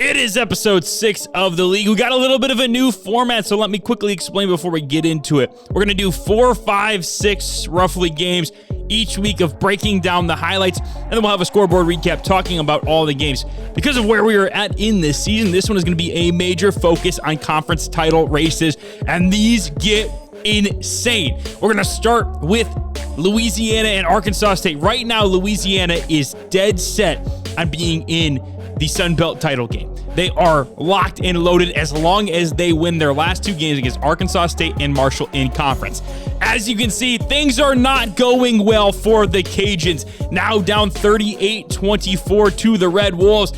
It is episode 6 of the league. We got a little bit of a new format, so let me quickly explain before we get into it. We're going to do 4, 5, 6 roughly games each week of breaking down the highlights, and then we'll have a scoreboard recap talking about all the games. Because of where we are at in this season, this one is going to be a major focus on conference title races, and these get insane. We're going to start with Louisiana and Arkansas State. Right now, Louisiana is dead set on being in the Sun Belt title game. They are locked and loaded as long as they win their last 2 games against Arkansas State and Marshall in conference. As you can see, things are not going well for the Cajuns. Now down 38-24 to the Red Wolves.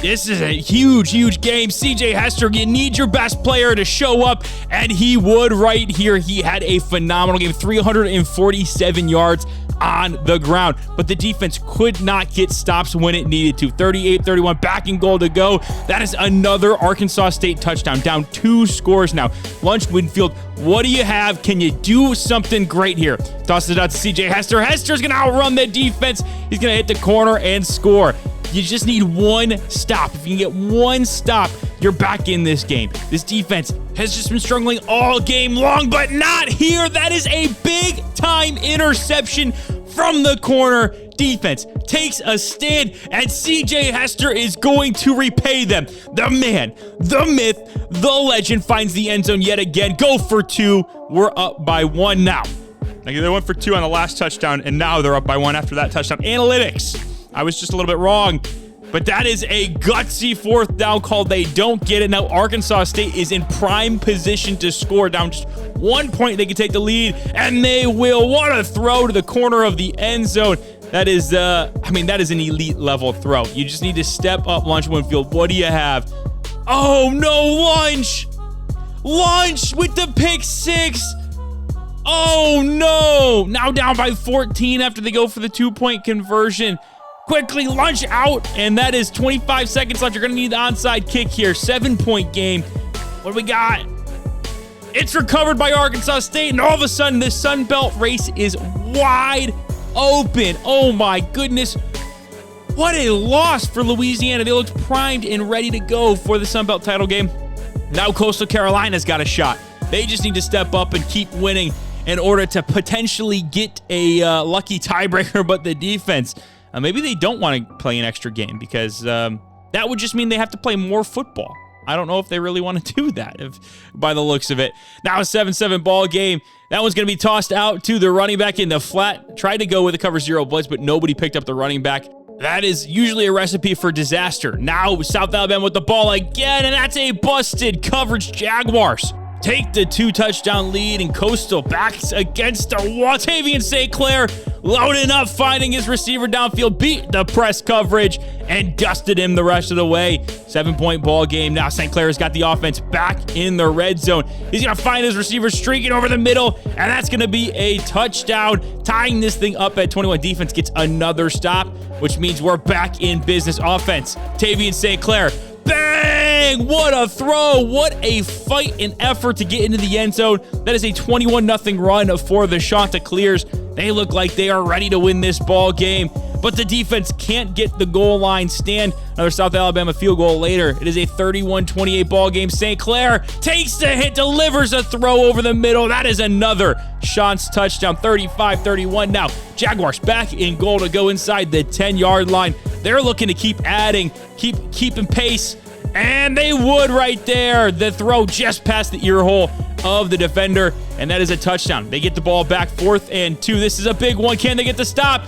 This is a huge game. CJ Hester, you need your best player to show up, and he would right here. He had a phenomenal game, 347 yards on the ground, but the defense could not get stops when it needed to. 38-31, back in goal to go. That is another Arkansas State touchdown, down 2 scores now. Lunch Winfield, what do you have? Can you do something great here? Tosses it out to CJ Hester. Hester's going to outrun the defense. He's going to hit the corner and score. You just need one stop. If you can get one stop, you're back in this game. This defense has just been struggling all game long, but not here. That is a big-time interception from the corner. Defense takes a stand, and CJ Hester is going to repay them. The man, the myth, the legend finds the end zone yet again. Go for 2. We're up by 1 now. They went for 2 on the last touchdown, and now they're up by 1 after that touchdown. Analytics. I was just a little bit wrong, but that is a gutsy 4th down call. They don't get it. Now Arkansas State is in prime position to score. Down just 1 point, they can take the lead, and they will. What a throw to the corner of the end zone. That is, that is an elite level throw. You just need to step up, Lunch Winfield. What do you have? Oh no, Lunch with the pick 6. Oh no, now down by 14 after they go for the 2-point conversion. Quickly, Lunch out, and that is 25 seconds left. You're going to need the onside kick here. 7-point game. What do we got? It's recovered by Arkansas State, and all of a sudden, this Sun Belt race is wide open. Oh, my goodness. What a loss for Louisiana. They looked primed and ready to go for the Sun Belt title game. Now Coastal Carolina's got a shot. They just need to step up and keep winning in order to potentially get a lucky tiebreaker, but the defense... maybe they don't want to play an extra game because that would just mean they have to play more football. I don't know if they really want to do that by the looks of it. Now a 7-7 ball game. That one's going to be tossed out to the running back in the flat. Tried to go with a cover 0 blitz, but nobody picked up the running back. That is usually a recipe for disaster. Now South Alabama with the ball again, and that's a busted coverage. Jaguars take the 2-touchdown lead, and Coastal backs against the wall. Tavian St. Clair loading up, finding his receiver downfield, beat the press coverage, and dusted him the rest of the way. 7-point ball game. Now St. Clair's got the offense back in the red zone. He's going to find his receiver streaking over the middle, and that's going to be a touchdown, tying this thing up at 21. Defense gets another stop, which means we're back in business. Offense, Tavian St. Clair. Bang! What a throw. What a fight and effort to get into the end zone. That is a 21-0 run for the Chanticleers. They look like they are ready to win this ball game, but the defense can't get the goal line stand. Another South Alabama field goal later. It is a 31-28 ball game. St. Clair takes the hit, delivers a throw over the middle. That is another Chance touchdown, 35-31. Now, Jaguars back in goal to go inside the 10-yard line. They're looking to keep adding, keeping pace, and they would right there. The throw just past the ear hole of the defender, and that is a touchdown. They get the ball back, 4th and 2. This is a big one. Can they get the stop?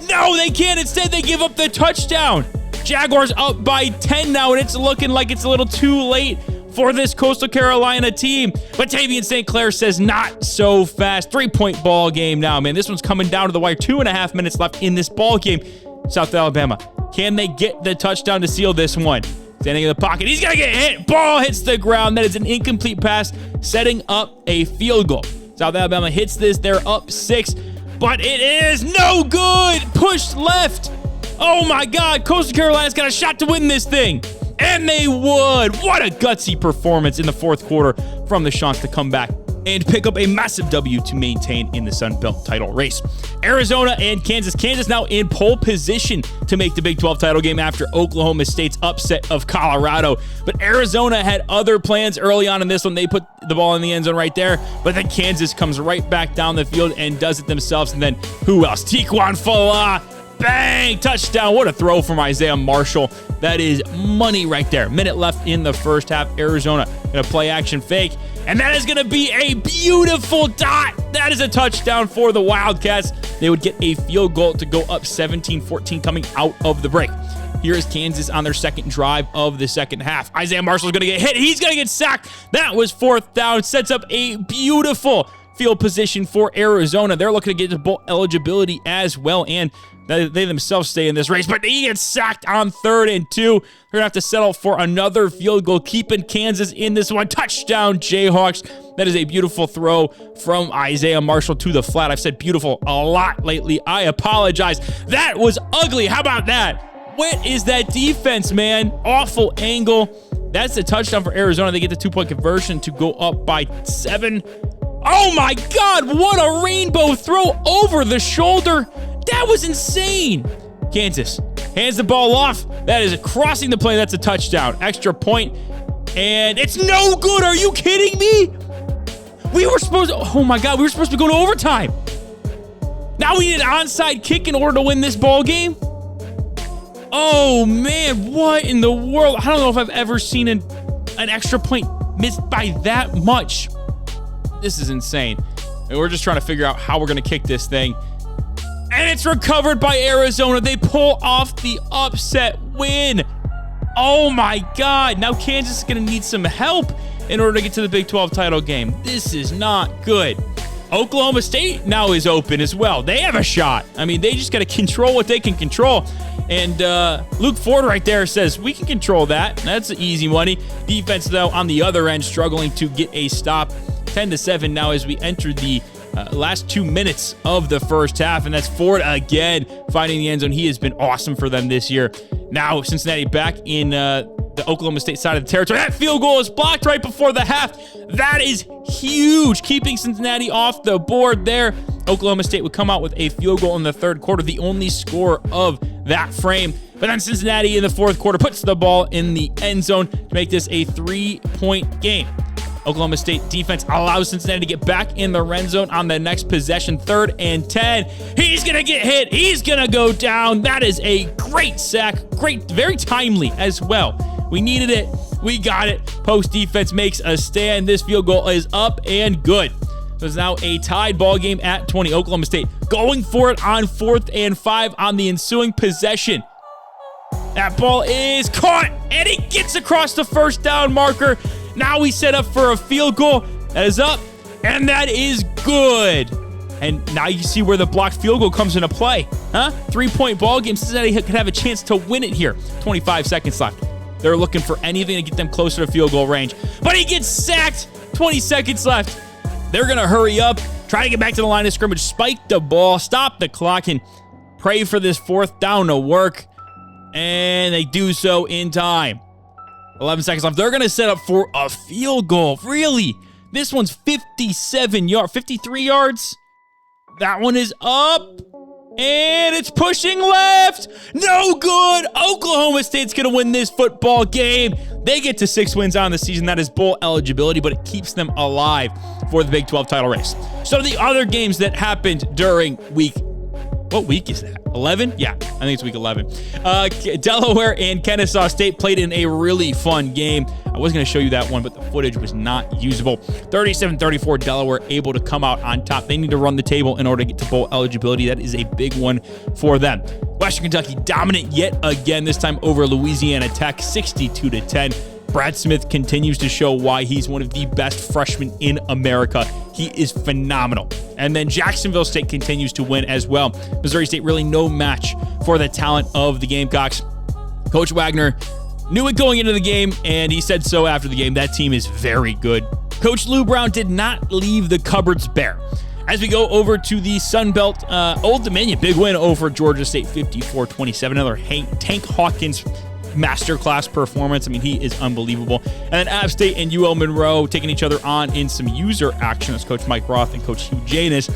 No, they can't. Instead, they give up the touchdown. Jaguars up by 10 now, and it's looking like it's a little too late for this Coastal Carolina team. But Tavian St. Clair says not so fast. 3-point ball game now, man. This one's coming down to the wire. 2.5 minutes left in this ball game. South Alabama, can they get the touchdown to seal this one? Standing in the pocket. He's going to get hit. Ball hits the ground. That is an incomplete pass, setting up a field goal. South Alabama hits this. They're up 6, but it is no good. Pushed left. Oh, my God. Coastal Carolina's got a shot to win this thing. And they would. What a gutsy performance in the 4th quarter from the Chants to come back and pick up a massive W to maintain in the Sun Belt title race. Arizona and Kansas. Kansas now in pole position to make the Big 12 title game after Oklahoma State's upset of Colorado. But Arizona had other plans early on in this one. They put the ball in the end zone right there, but then Kansas comes right back down the field and does it themselves. And then who else? Tiquan Fala. Bang! Touchdown. What a throw from Isaiah Marshall. That is money right there. Minute left in the first half. Arizona going to play action fake. And that is going to be a beautiful dot. That is a touchdown for the Wildcats. They would get a field goal to go up 17-14 coming out of the break. Here is Kansas on their second drive of the second half. Isaiah Marshall's going to get hit. He's going to get sacked. That was fourth down. Sets up a beautiful field position for Arizona. They're looking to get to bowl eligibility as well, and they themselves stay in this race, but he gets sacked on 3rd and 2. They're going to have to settle for another field goal, keeping Kansas in this one. Touchdown, Jayhawks. That is a beautiful throw from Isaiah Marshall to the flat. I've said beautiful a lot lately. I apologize. That was ugly. How about that? What is that defense, man? Awful angle. That's a touchdown for Arizona. They get the 2-point conversion to go up by 7. Oh my God, what a rainbow throw over the shoulder. That was insane. Kansas hands the ball off. That is crossing the plane. That's a touchdown. Extra point, and it's no good. Are you kidding me? Oh my God, we were supposed to go to overtime. Now we need an onside kick in order to win this ball game. Oh man, what in the world? I don't know if I've ever seen an extra point missed by that much. This is insane. And we're just trying to figure out how we're going to kick this thing. And it's recovered by Arizona. They pull off the upset win. Oh my God. Now Kansas is going to need some help in order to get to the Big 12 title game. This is not good. Oklahoma State now is open as well. They have a shot. I mean, they just got to control what they can control. And Luke Ford right there says, we can control that. That's easy money. Defense, though, on the other end, struggling to get a stop. 10-7 now as we enter the last 2 minutes of the first half, and that's Ford again finding the end zone. He has been awesome for them this year. Now Cincinnati back in the Oklahoma State side of the territory. That field goal is blocked right before the half. That is huge, keeping Cincinnati off the board there. Oklahoma State would come out with a field goal in the third quarter, the only score of that frame. But then Cincinnati in the fourth quarter puts the ball in the end zone to make this a 3-point game. Oklahoma State defense allows Cincinnati to get back in the red zone on the next possession, 3rd and 10. He's going to get hit. He's going to go down. That is a great sack. Great, very timely as well. We needed it. We got it. Post defense makes a stand. This field goal is up and good. So it's now a tied ball game at 20. Oklahoma State going for it on 4th and 5 on the ensuing possession. That ball is caught, and it gets across the first down marker. Now we set up for a field goal. That is up, and that is good. And now you see where the blocked field goal comes into play. 3-point ball game. Cincinnati could have a chance to win it here. 25 seconds left. They're looking for anything to get them closer to field goal range. But he gets sacked. 20 seconds left. They're going to hurry up, try to get back to the line of scrimmage, spike the ball, stop the clock, and pray for this 4th down to work. And they do so in time. 11 seconds left. They're going to set up for a field goal. Really? This one's 53 yards. That one is up. And it's pushing left. No good. Oklahoma State's going to win this football game. They get to 6 wins on the season. That is bowl eligibility, but it keeps them alive for the Big 12 title race. So the other games that happened during week, what week is that? 11? Yeah, I think it's week 11. Delaware and Kennesaw State played in a really fun game. I was going to show you that one, but the footage was not usable. 37-34, Delaware able to come out on top. They need to run the table in order to get to bowl eligibility. That is a big one for them. Western Kentucky dominant yet again, this time over Louisiana Tech, 62-10. Brad Smith continues to show why he's one of the best freshmen in America. He is phenomenal. And then Jacksonville State continues to win as well. Missouri State really no match for the talent of the Gamecocks. Coach Wagner knew it going into the game, and he said so after the game. That team is very good. Coach Lou Brown did not leave the cupboards bare. As we go over to the Sun Belt, Old Dominion, big win over Georgia State, 54-27. Another Tank Hawkins masterclass performance. I mean, he is unbelievable. And then App State and UL Monroe taking each other on in some user action as Coach Mike Roth and Coach Hugh Janus.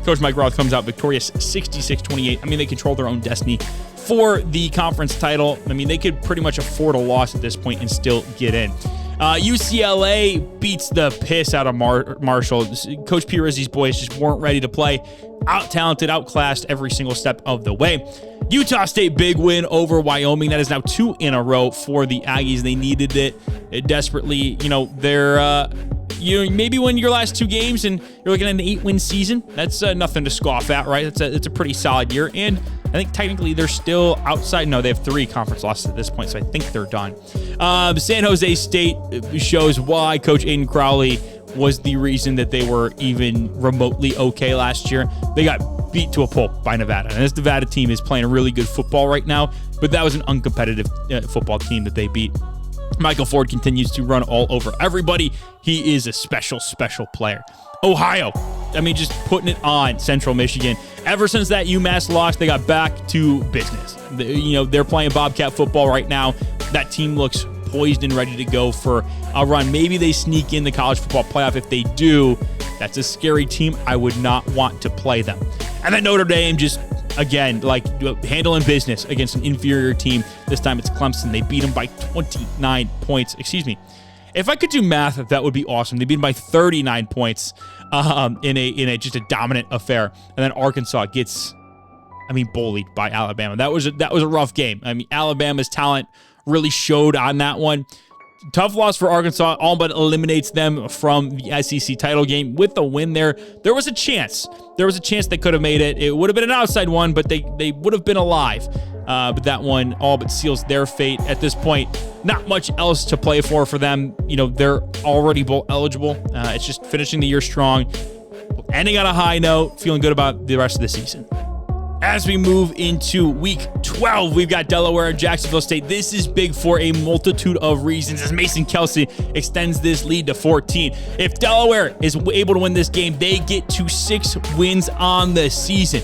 Coach Mike Roth comes out victorious 66-28. I mean, they control their own destiny for the conference title. I mean, they could pretty much afford a loss at this point and still get in. UCLA beats the piss out of Marshall. Coach P. Rizzi's boys just weren't ready to play. Out-talented, outclassed every single step of the way. Utah State, big win over Wyoming. That is now 2 in a row for the Aggies. They needed it desperately. You know, they're... maybe win your last 2 games and you're looking at an 8-win season. That's nothing to scoff at, right? It's a pretty solid year. And I think technically they're still outside. No, they have 3 conference losses at this point, so I think they're done. San Jose State shows why Coach Aiden Crowley was the reason that they were even remotely okay last year. They got beat to a pulp by Nevada. And this Nevada team is playing really good football right now, but that was an uncompetitive football team that they beat. Michael Ford continues to run all over everybody. He is a special, special player. Ohio, I mean, just putting it on Central Michigan. Ever since that UMass loss, they got back to business. They're playing Bobcat football right now. That team looks poised and ready to go for a run. Maybe they sneak in the college football playoff. If they do, that's a scary team. I would not want to play them. And then Notre Dame just, again, like handling business against an inferior team. This time it's Clemson. They beat them by 29 points. Excuse me. If I could do math, that would be awesome. They beat them by 39 points in a just a dominant affair. And then Arkansas gets, bullied by Alabama. That was a rough game. I mean, Alabama's talent really showed on that one. Tough loss for Arkansas, all but eliminates them from the SEC title game. With the win there was a chance. There was a chance they could have made it. It would have been an outside one, but they would have been alive. But that one all but seals their fate at this point. Not much else to play for them. They're already bowl eligible. It's just finishing the year strong, ending on a high note, feeling good about the rest of the season. As we move into week 12, we've got Delaware and Jacksonville State. This is big for a multitude of reasons as Mason Kelsey extends this lead to 14. If Delaware is able to win this game, they get to 6 wins on the season.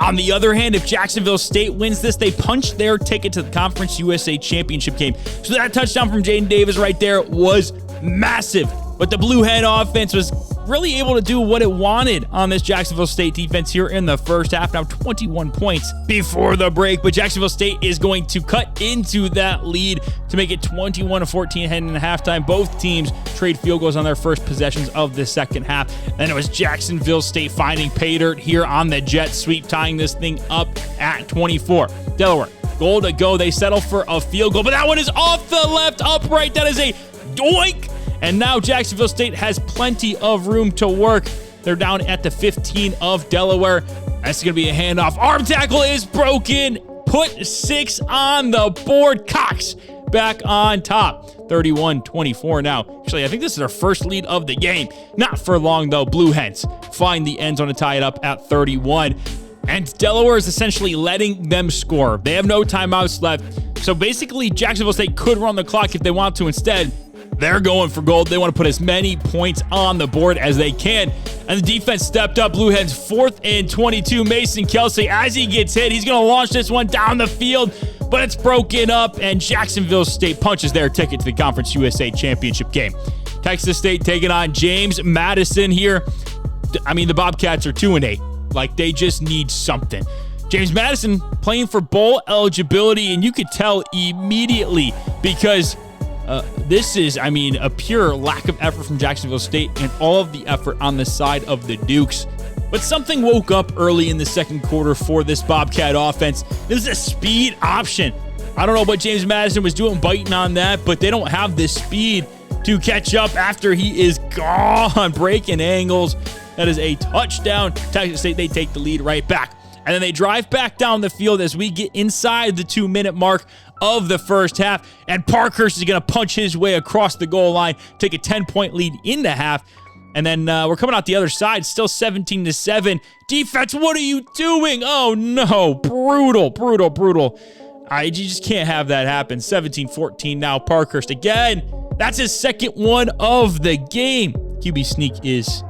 On the other hand, if Jacksonville State wins this, they punch their ticket to the Conference USA Championship game. So that touchdown from Jaden Davis right there was massive. But the Blue Hen offense was really able to do what it wanted on this Jacksonville State defense here in the first half. Now 21 points before the break, but Jacksonville State is going to cut into that lead to make it 21-14 heading into halftime. Both teams trade field goals on their first possessions of the second half. Then it was Jacksonville State finding pay dirt here on the jet sweep, tying this thing up at 24. Delaware, goal to go. They settle for a field goal, but that one is off the left upright. That is a doink. And now Jacksonville State has plenty of room to work. They're down at the 15 of Delaware. That's going to be a handoff. Arm tackle is broken. Put 6 on the board. Cox back on top. 31-24 now. Actually, I think this is our first lead of the game. Not for long, though. Blue Hens find the end zone to tie it up at 31. And Delaware is essentially letting them score. They have no timeouts left. So basically, Jacksonville State could run the clock if they want to. Instead, they're going for gold. They want to put as many points on the board as they can. And the defense stepped up. Blue Hens 4th and 22. Mason Kelsey, as he gets hit, he's going to launch this one down the field, but it's broken up, and Jacksonville State punches their ticket to the Conference USA Championship game. Texas State taking on James Madison here. The Bobcats are 2-8. Like, they just need something. James Madison playing for bowl eligibility, and you could tell immediately because this is, a pure lack of effort from Jacksonville State and all of the effort on the side of the Dukes. But something woke up early in the second quarter for this Bobcat offense. This is a speed option. I don't know what James Madison was doing biting on that, but they don't have the speed to catch up after he is gone, breaking angles. That is a touchdown. Texas State, they take the lead right back. And then they drive back down the field as we get inside the 2-minute mark of the first half. And Parkhurst is going to punch his way across the goal line, take a 10-point lead in the half. And then we're coming out the other side, still 17-7. Defense, what are you doing? Oh, no. Brutal, brutal, brutal. You just can't have that happen. 17-14 now. Parkhurst again. That's his second one of the game. QB sneak is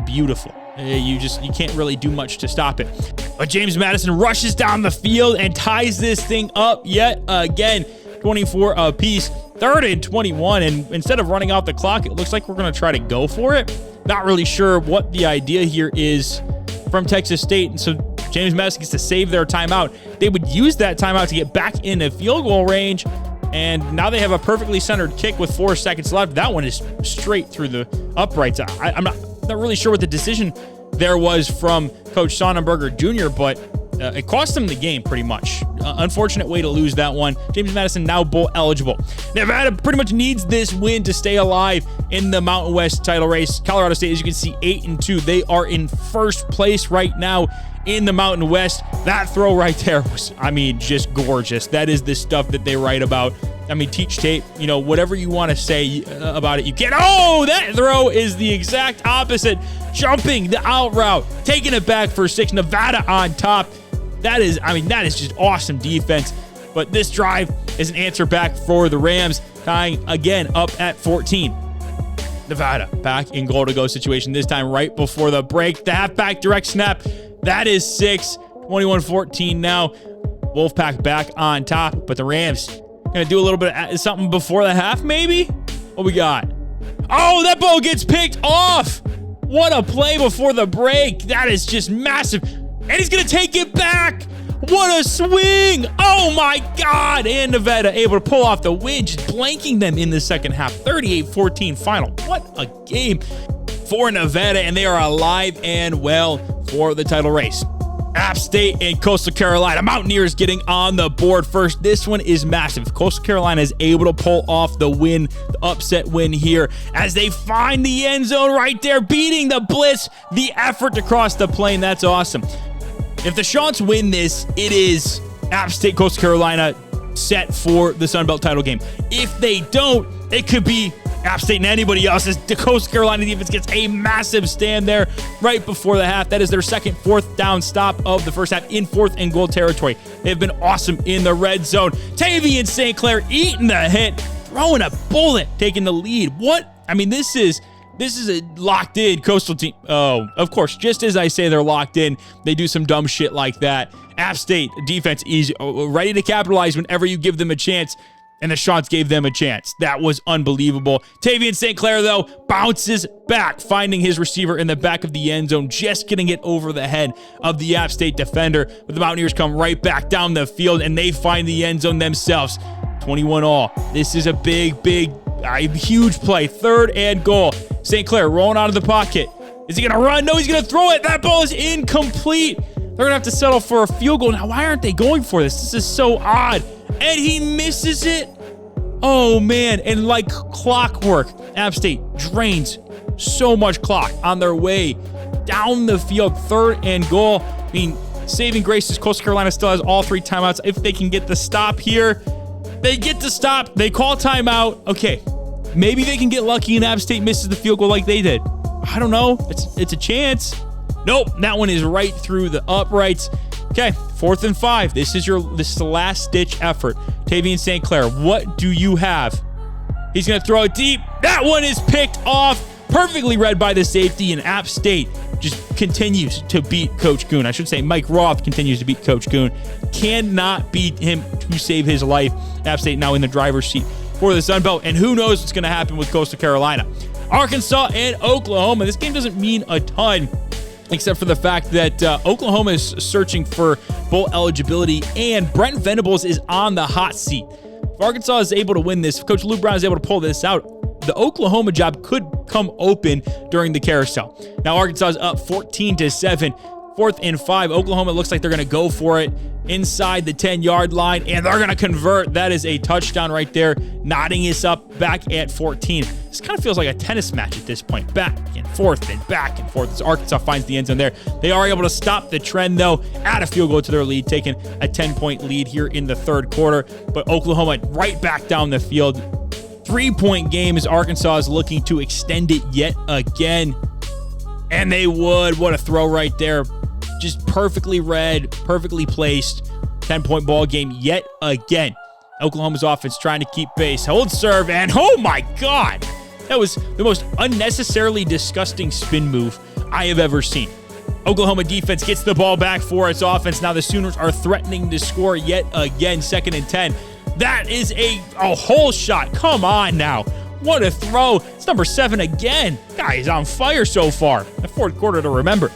beautiful. You can't really do much to stop it. But James Madison rushes down the field and ties this thing up yet again. 24 apiece. 3rd and 21, and instead of running out the clock, it looks like we're going to try to go for it. Not really sure what the idea here is from Texas State, and so James Madison gets to save their timeout. They would use that timeout to get back into field goal range, and now they have a perfectly centered kick with 4 seconds left. That one is straight through the uprights. I'm not really sure what the decision there was from Coach Sonnenberger Jr., but it cost them the game pretty much. Unfortunate way to lose that one. James Madison now bowl eligible. Nevada pretty much needs this win to stay alive in the Mountain West title race. Colorado State, as you can see, 8-2. They are in first place right now in the Mountain West. That throw right there was, just gorgeous. That is the stuff that they write about. Teach tape, whatever you want to say about it, you can. Oh, that throw is the exact opposite. Jumping the out route, taking it back for 6. Nevada on top. That is just awesome defense. But this drive is an answer back for the Rams, tying again up at 14. Nevada back in goal-to-go situation, this time right before the break. The halfback direct snap. That is 6. 21-14 now. Wolfpack back on top, but the Rams going to do a little bit of something before the half, maybe? What we got? Oh, that ball gets picked off. What a play before the break. That is just massive. And he's going to take it back. What a swing. Oh, my God. And Nevada able to pull off the win, just blanking them in the second half. 38-14 final. What a game for Nevada, and they are alive and well for the title race. App State and Coastal Carolina. Mountaineers getting on the board first. This one is massive. Coastal Carolina is able to pull off the win, the upset win here as they find the end zone right there, beating the blitz, the effort to cross the plane. That's awesome. If the Chants win this, it is App State, Coastal Carolina set for the Sun Belt title game. If they don't, it could be App State and anybody else, as the Coastal Carolina defense gets a massive stand there right before the half. That is their second 4th down stop of the first half in 4th and goal territory. They've been awesome in the red zone. Tavian St. Clair eating the hit, throwing a bullet, taking the lead. What? This is a locked in Coastal team. Oh, of course, just as I say they're locked in, they do some dumb shit like that. App State defense is ready to capitalize whenever you give them a chance. And the Chants gave them a chance. That was unbelievable. Tavian St. Clair, though, bounces back, finding his receiver in the back of the end zone, just getting it over the head of the App State defender. But the Mountaineers come right back down the field, and they find the end zone themselves. 21-all. This is a big, huge play. 3rd and goal. St. Clair rolling out of the pocket. Is he going to run? No, he's going to throw it. That ball is incomplete. They're going to have to settle for a field goal. Now, why aren't they going for this? This is so odd. And he misses it. Oh, man. And like clockwork, App State drains so much clock on their way down the field. 3rd and goal. Saving grace is Coastal Carolina still has all 3 timeouts. If they can get the stop here, they get the stop. They call timeout. Okay, maybe they can get lucky and App State misses the field goal like they did. I don't know. It's a chance. Nope, that one is right through the uprights. Okay, 4th and 5. This is the last-ditch effort. Tavian St. Clair, what do you have? He's going to throw it deep. That one is picked off. Perfectly read by the safety, and App State just continues to beat Coach Goon. I should say Mike Roth continues to beat Coach Goon. Cannot beat him to save his life. App State now in the driver's seat for the Sun Belt, and who knows what's going to happen with Coastal Carolina. Arkansas and Oklahoma. This game doesn't mean a ton, except for the fact that Oklahoma is searching for bowl eligibility, and Brent Venables is on the hot seat. If Arkansas is able to win this, if Coach Lou Brown is able to pull this out, the Oklahoma job could come open during the carousel. Now Arkansas is up 14-7. 4th and 5. Oklahoma looks like they're going to go for it inside the 10-yard line, and they're going to convert. That is a touchdown right there, knotting us up back at 14. This kind of feels like a tennis match at this point. Back and forth and back and forth as Arkansas finds the end zone there. They are able to stop the trend, though, add a field goal to their lead, taking a 10-point lead here in the 3rd quarter. But Oklahoma right back down the field. 3-point game as Arkansas is looking to extend it yet again. And they would. What a throw right there. Just perfectly read, perfectly placed. 10-point ball game yet again. Oklahoma's offense trying to keep pace. Hold serve, and oh my God. That was the most unnecessarily disgusting spin move I have ever seen. Oklahoma defense gets the ball back for its offense. Now the Sooners are threatening to score yet again. 2nd and 10. That is a hole shot. Come on now. What a throw. It's number 7 again. Guy is on fire so far. The fourth quarter to remember.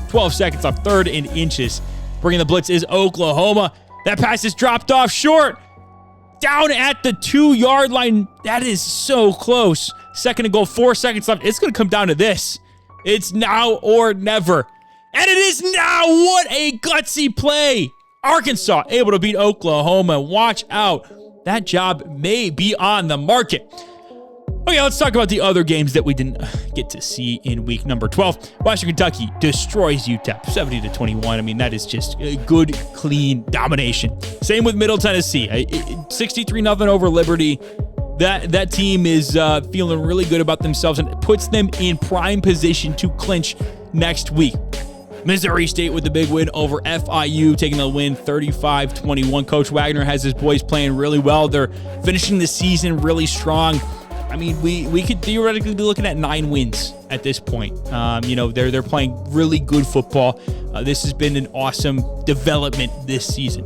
12 seconds off, 3rd and inches. Bringing the blitz is Oklahoma. That pass is dropped off short. Down at the 2-yard line. That is so close. 2nd and goal, 4 seconds left. It's going to come down to this. It's now or never. And it is now. What a gutsy play. Arkansas able to beat Oklahoma. Watch out. That job may be on the market. Okay, let's talk about the other games that we didn't get to see in week number 12. Western Kentucky destroys UTEP 70-21. I mean, that is just a good, clean domination. Same with Middle Tennessee. 63-0 over Liberty. That team is feeling really good about themselves and puts them in prime position to clinch next week. Missouri State with the big win over FIU, taking the win 35-21. Coach Wagner has his boys playing really well. They're finishing the season really strong. I mean, we could theoretically be looking at 9 wins at this point. They're playing really good football. This has been an awesome development this season.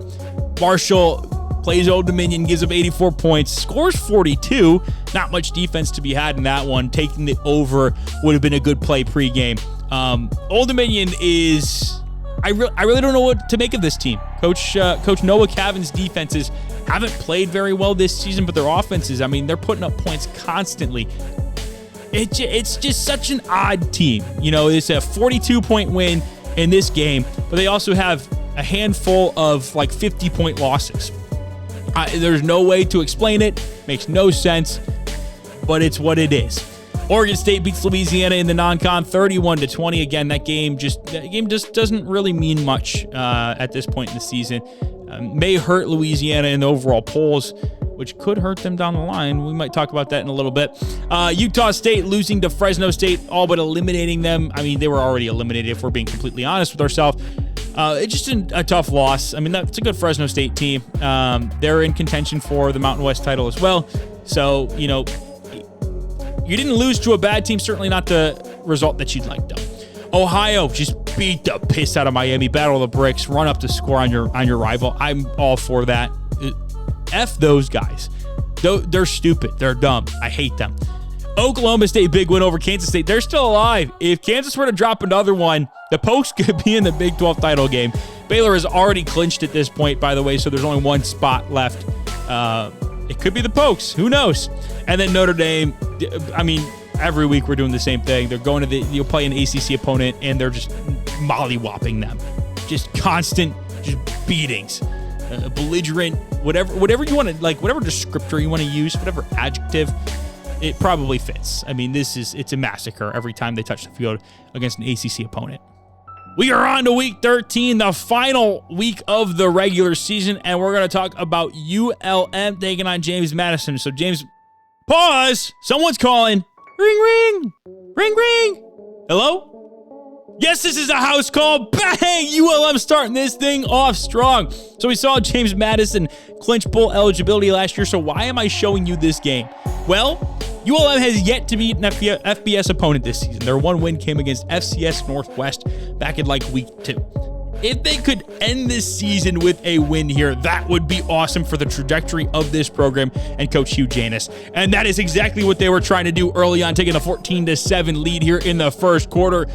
Marshall plays Old Dominion, gives up 84 points, scores 42. Not much defense to be had in that one. Taking the over would have been a good play pregame. Old Dominion is... I really don't know what to make of this team. Coach Noah Cavan's defenses haven't played very well this season, but their offenses, I mean, they're putting up points constantly. It's just such an odd team. You know, it's a 42-point win in this game, but they also have a handful of like 50-point losses. There's no way to explain it. Makes no sense, but it's what it is. Oregon State beats Louisiana in the non-con 31-20. Again, that game just doesn't really mean much at this point in the season. May hurt Louisiana in the overall polls, which could hurt them down the line. We might talk about that in a little bit. Utah State losing to Fresno State, all but eliminating them. I mean, they were already eliminated if we're being completely honest with ourselves. It's just a tough loss. I mean, that's a good Fresno State team. They're in contention for the Mountain West title as well. So, you know, you didn't lose to a bad team, certainly not the result that you'd like, though. Ohio just beat the piss out of Miami, battle the bricks, run up the score on your rival. I'm all for that. F those guys. They're stupid. They're dumb. I hate them. Oklahoma State, big win over Kansas State. They're still alive. If Kansas were to drop another one, the Pokes could be in the Big 12 title game. Baylor has already clinched at this point, by the way, so there's only one spot left. It could be the Pokes. Who knows? And then Notre Dame, I mean, every week we're doing the same thing. They're going to you'll play an ACC opponent, and they're just mollywopping them. Just constant beatings. Belligerent, whatever you want to, like, whatever descriptor you want to use, whatever adjective, it probably fits. I mean, it's a massacre every time they touch the field against an ACC opponent. We are on to week 13, the final week of the regular season, and we're going to talk about ULM taking on James Madison. So, James, pause. Someone's calling. Ring, ring. Ring, ring. Hello? Yes, this is a house call. Bang! ULM starting this thing off strong. So we saw James Madison clinch bowl eligibility last year, so why am I showing you this game? Well, ULM has yet to beat an FBS opponent this season. Their one win came against FCS Northwest back in like week 2. If they could end this season with a win here, that would be awesome for the trajectory of this program and Coach Hugh Janis. And that is exactly what they were trying to do early on, taking a 14-7 lead here in the first quarter.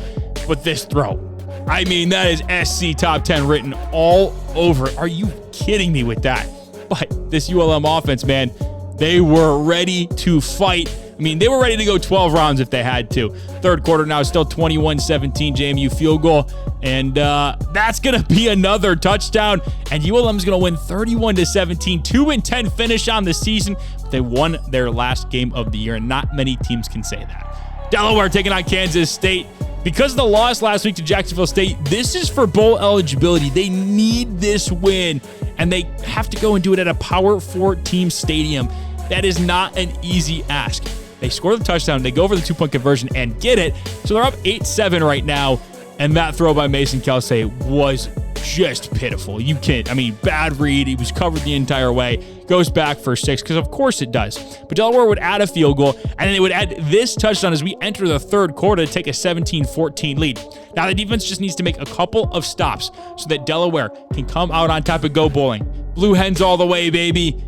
But this throw, I mean, that is SC top 10 written all over it. Are you kidding me with that? But this ULM offense, man, they were ready to fight. I mean, they were ready to go 12 rounds if they had to. Third quarter now, still 21-17 JMU field goal. And that's going to be another touchdown. And ULM's going to win 31-17, 2-10 finish on the season. They won their last game of the year, and not many teams can say that. Delaware taking on Kansas State. Because of the loss last week to Jacksonville State, this is for bowl eligibility. They need this win, and they have to go and do it at a Power 4 team stadium. That is not an easy ask. They score the touchdown, they go over the 2-point conversion and get it. So they're up 8-7 right now, and that throw by Mason Kelsey was just pitiful. You can't, I mean, bad read. He was covered the entire way. Goes back for 6, because of course it does. But Delaware would add a field goal, and then they would add this touchdown as we enter the third quarter to take a 17-14 lead. Now the defense just needs to make a couple of stops so that Delaware can come out on top and go bowling. Blue Hens all the way, baby.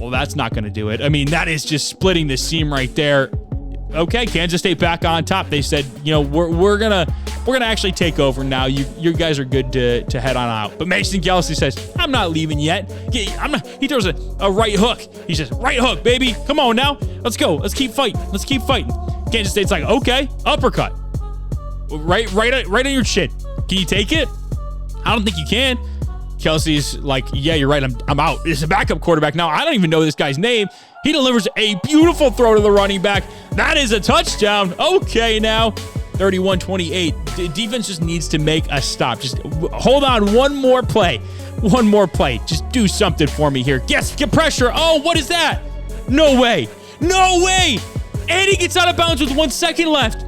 Well, that's not going to do it. I mean, that is just splitting the seam right there. Okay, Kansas State back on top. They said, we're gonna actually take over now. You guys are good to head on out. But Mason Kelsey says, I'm not leaving yet. He throws a right hook. He says, right hook, baby. Come on now. Let's go. Let's keep fighting. Kansas State's like, okay, uppercut. Right on your chin. Can you take it? I don't think you can. Kelsey's like, yeah, you're right. I'm out. It's a backup quarterback now. I don't even know this guy's name. He delivers a beautiful throw to the running back. That is a touchdown. Okay, now 31-28. Defense just needs to make a stop. Just hold on. One more play. Just do something for me here. Yes, get pressure. Oh, what is that? No way. And he gets out of bounds with 1 second left.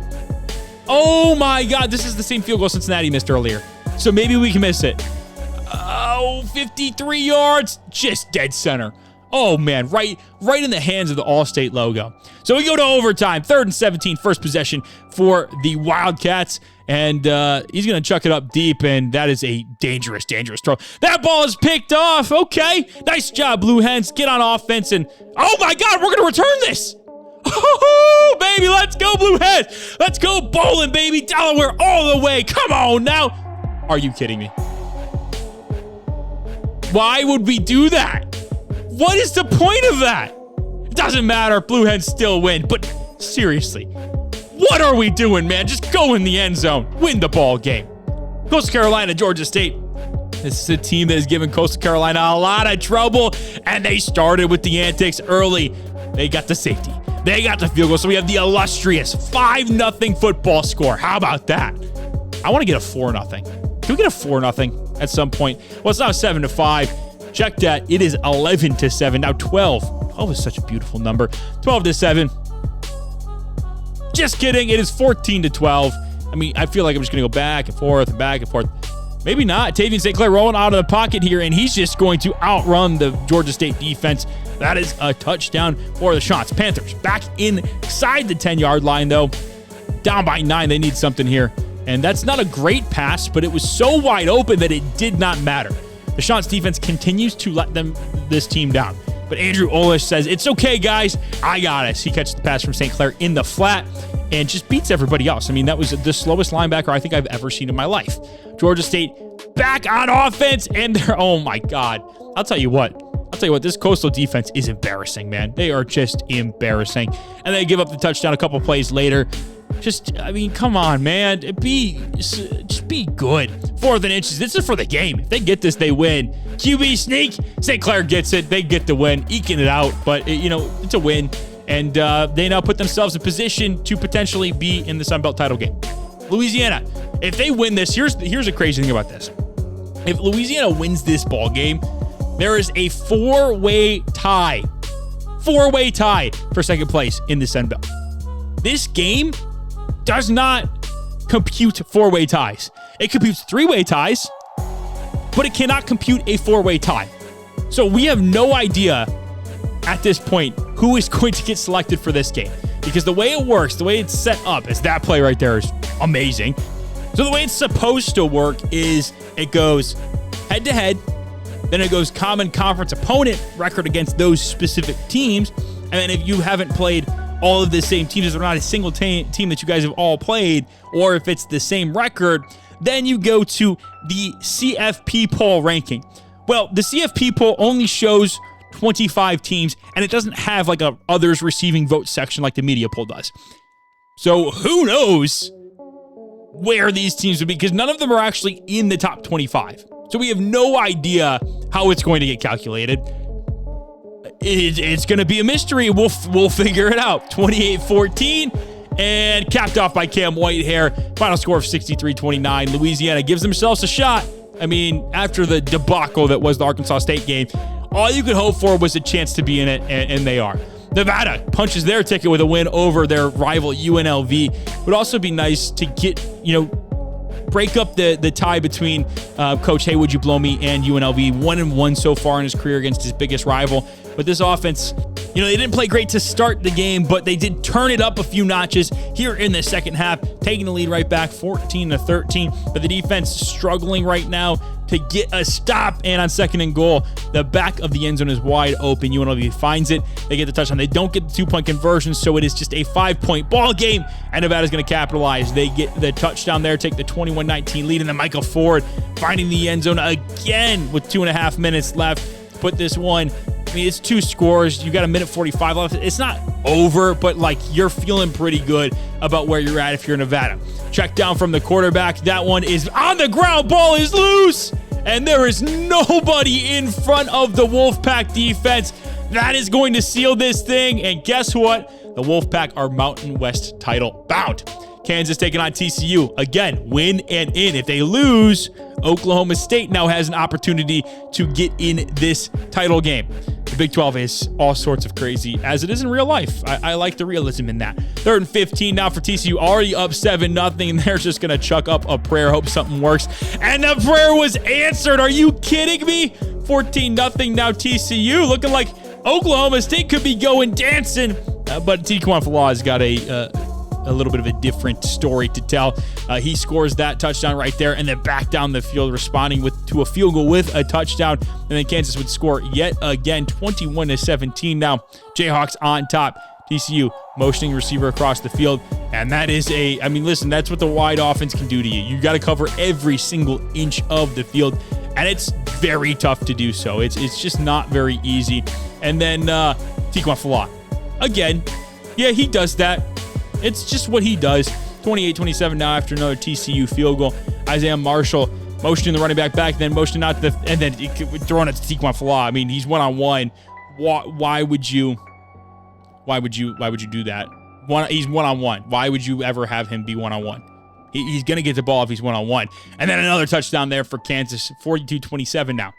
Oh my God. This is the same field goal Cincinnati missed earlier. So maybe we can miss it. Oh, 53 yards. Just dead center. Oh, man, right in the hands of the All-State logo. So we go to overtime. 3rd and 17, first possession for the Wildcats. And he's going to chuck it up deep, and that is a dangerous throw. That ball is picked off. Okay, nice job, Blue Hens. Get on offense, and oh, my God, we're going to return this. Oh, baby, let's go, Blue Hens. Let's go bowling, baby. Delaware all the way. Come on now. Are you kidding me? Why would we do that? What is the point of that? It doesn't matter. Blue Hens still win. But seriously, what are we doing, man? Just go in the end zone. Win the ball game. Coastal Carolina, Georgia State. This is a team that has given Coastal Carolina a lot of trouble, and they started with the antics early. They got the safety. They got the field goal. So we have the illustrious 5-0 football score. How about that? I want to get a 4-0. Can we get a 4-0 at some point? Well, it's now 7-5. Check that. It is 11-7. Now 12. Oh, it's such a beautiful number. 12-7. Just kidding. It is 14-12. I mean, I feel like I'm just going to go back and forth. Maybe not. Tavian St. Clair rolling out of the pocket here, and he's just going to outrun the Georgia State defense. That is a touchdown for the Shots. Panthers back inside the 10-yard line, though. Down by 9. They need something here. And that's not a great pass, but it was so wide open that it did not matter. The Shots defense continues to let this team down. But Andrew Olish says, it's okay, guys. I got us. He catches the pass from St. Clair in the flat and just beats everybody else. I mean, that was the slowest linebacker I think I've ever seen in my life. Georgia State back on offense, and they're, oh my God. I'll tell you what, this Coastal defense is embarrassing, man. They are just embarrassing. And they give up the touchdown a couple plays later. I mean, come on, man. Just be good. 4th and inches. This is for the game. If they get this, they win. QB sneak. St. Clair gets it. They get the win, eking it out. But, it's a win. And they now put themselves in position to potentially be in the Sun Belt title game. Louisiana, if they win this, here's a crazy thing about this. If Louisiana wins this ball game, there is a four-way tie for second place in the Sun Belt. This game does not compute four-way ties. It computes three-way ties, but it cannot compute a four-way tie. So we have no idea at this point who is going to get selected for this game, because the way it works, the way it's set up, is that play right there is amazing. So the way it's supposed to work is it goes head-to-head, then it goes common conference opponent record against those specific teams, and then if you haven't played all of the same teams, if they're not a single team that you guys have all played, or if it's the same record, then you go to the CFP poll ranking. Well, the CFP poll only shows 25 teams, and it doesn't have like a others receiving vote section like the media poll does. So who knows where these teams would be, because none of them are actually in the top 25. So we have no idea how it's going to get calculated. It's going to be a mystery. We'll figure it out. 28-14, and capped off by Cam Whitehair. Final score of 63-29. Louisiana gives themselves a shot. I mean, after the debacle that was the Arkansas State game, all you could hope for was a chance to be in it, and they are. Nevada punches their ticket with a win over their rival UNLV. Would also be nice to get, break up the tie between Coach Hey Would You Blow Me and UNLV. 1-1 so far in his career against his biggest rival. But this offense You know, they didn't play great to start the game, but they did turn it up a few notches here in the second half, taking the lead right back 14-13. But the defense struggling right now to get a stop, and on 2nd and goal, the back of the end zone is wide open. UNLV finds it. They get the touchdown. They don't get the 2-point conversion, so it is just a 5-point ball game, and Nevada's going to capitalize. They get the touchdown there, take the 21-19 lead, and then Michael Ford finding the end zone again with 2.5 minutes left to put this one. I mean, it's 2 scores. You got a minute 45 left. It's not over, but like you're feeling pretty good about where you're at if you're Nevada. Check down from the quarterback. That one is on the ground. Ball is loose, and there is nobody in front of the Wolfpack defense. That is going to seal this thing. And guess what? The Wolfpack are Mountain West title bound. Kansas taking on TCU. Again, win and in. If they lose, Oklahoma State now has an opportunity to get in this title game. The Big 12 is all sorts of crazy, as it is in real life. I like the realism in that. 3rd and 15 now for TCU, already up 7-0, and they're just going to chuck up a prayer, hope something works. And the prayer was answered. Are you kidding me? 14-0 now TCU, looking like Oklahoma State could be going dancing. But Tiquan Falah's got a little bit of a different story to tell. He scores that touchdown right there, and then back down the field, responding to a field goal with a touchdown, and then Kansas would score yet again, 21-17 now. Jayhawks on top. TCU motioning receiver across the field, and that is listen, that's what the wide offense can do to you. You got to cover every single inch of the field, and it's very tough to do so. It's just not very easy. And then Tiquan Falah, again, yeah, he does that. It's just what he does. 28-27 now after another TCU field goal. Isaiah Marshall motioning the running back, then motioning out to and then throwing it to Tiquan Falah. I mean, he's one-on-one. Why would you do that? He's one-on-one. Why would you ever have him be one-on-one? He's going to get the ball if he's one-on-one. And then another touchdown there for Kansas, 42-27 now.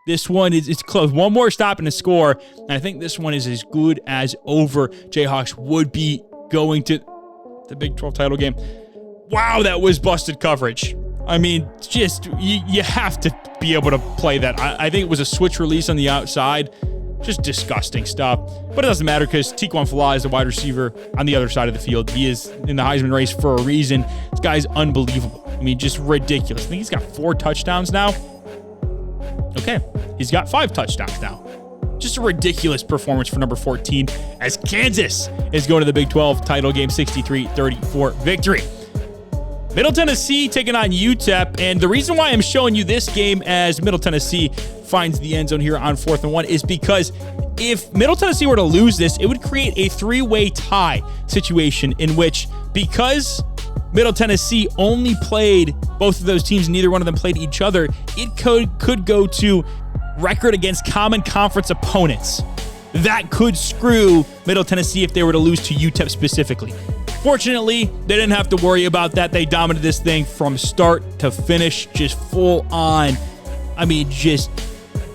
This one it's close. One more stop and a score. And I think this one is as good as over. Jayhawks would be going to the Big 12 title game. Wow, that was busted coverage. I mean, just you have to be able to play that. I think it was a switch release on the outside. Just disgusting stuff. But it doesn't matter because Tiquan Falah is the wide receiver on the other side of the field. He is in the Heisman race for a reason. This guy's unbelievable. I mean, just ridiculous. I think he's got 4 touchdowns now. Okay, he's got 5 touchdowns now. Just a ridiculous performance for number 14 as Kansas is going to the Big 12 title game, 63-34 victory. Middle Tennessee taking on UTEP, and the reason why I'm showing you this game as Middle Tennessee finds the end zone here on 4th and 1 is because if Middle Tennessee were to lose this, it would create a 3-way tie situation in which, because Middle Tennessee only played both of those teams, neither one of them played each other, it could go to record against common conference opponents. That could screw Middle Tennessee if they were to lose to UTEP specifically. Fortunately, they didn't have to worry about that. They dominated this thing from start to finish, just full on. I mean, just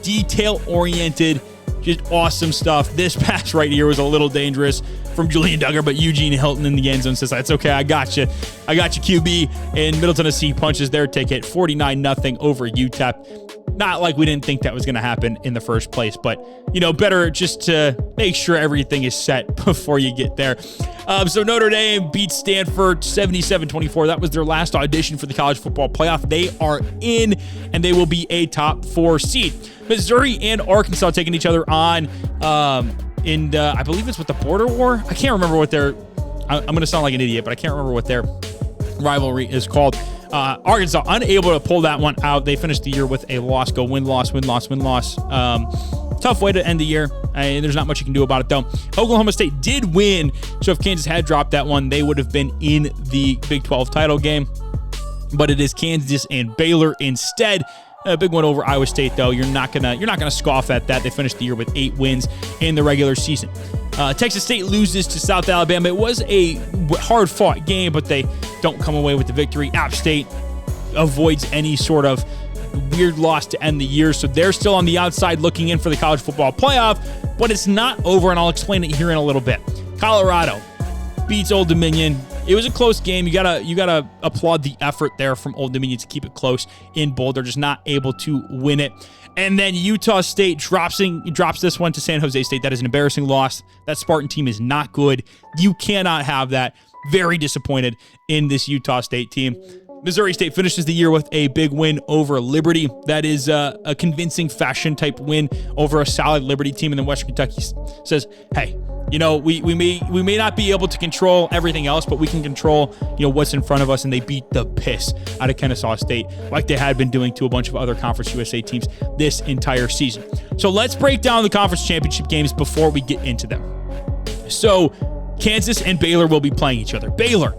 detail-oriented, just awesome stuff. This pass right here was a little dangerous from Julian Duggar, but Eugene Hilton in the end zone says, "That's okay, I got you, QB." And Middle Tennessee punches their ticket, 49-0 over UTEP. Not like we didn't think that was going to happen in the first place, but, you know, better just to make sure everything is set before you get there. So Notre Dame beats Stanford 77-24. That was their last audition for the college football playoff. They are in, and they will be a top 4 seed. Missouri and Arkansas taking each other on I believe it's with the border war. I can't remember what their, I'm going to sound like an idiot, but I can't remember what their rivalry is called. Arkansas unable to pull that one out. They finished the year with a loss. Go win-loss. Tough way to end the year. There's not much you can do about it, though. Oklahoma State did win, so if Kansas had dropped that one, they would have been in the Big 12 title game. But it is Kansas and Baylor instead. A big one over Iowa State, though. You're not gonna scoff at that. They finished the year with 8 wins in the regular season. Texas State loses to South Alabama. It was a hard-fought game, but they don't come away with the victory. App State avoids any sort of weird loss to end the year, so they're still on the outside looking in for the college football playoff, but it's not over, and I'll explain it here in a little bit. Colorado beats Old Dominion. it was a close game. You gotta applaud the effort there from Old Dominion to keep it close in Boulder, just not able to win it. And then Utah State drops this one to San Jose State. That is an embarrassing loss. That Spartan team is not good. You cannot have that. Very disappointed in this Utah State team. Missouri State finishes the year with a big win over Liberty. That is a convincing fashion type win over a solid Liberty team. And then Western Kentucky says, hey, we may not be able to control everything else, but we can control, what's in front of us. And they beat the piss out of Kennesaw State like they had been doing to a bunch of other Conference USA teams this entire season. So let's break down the conference championship games before we get into them. So Kansas and Baylor will be playing each other. Baylor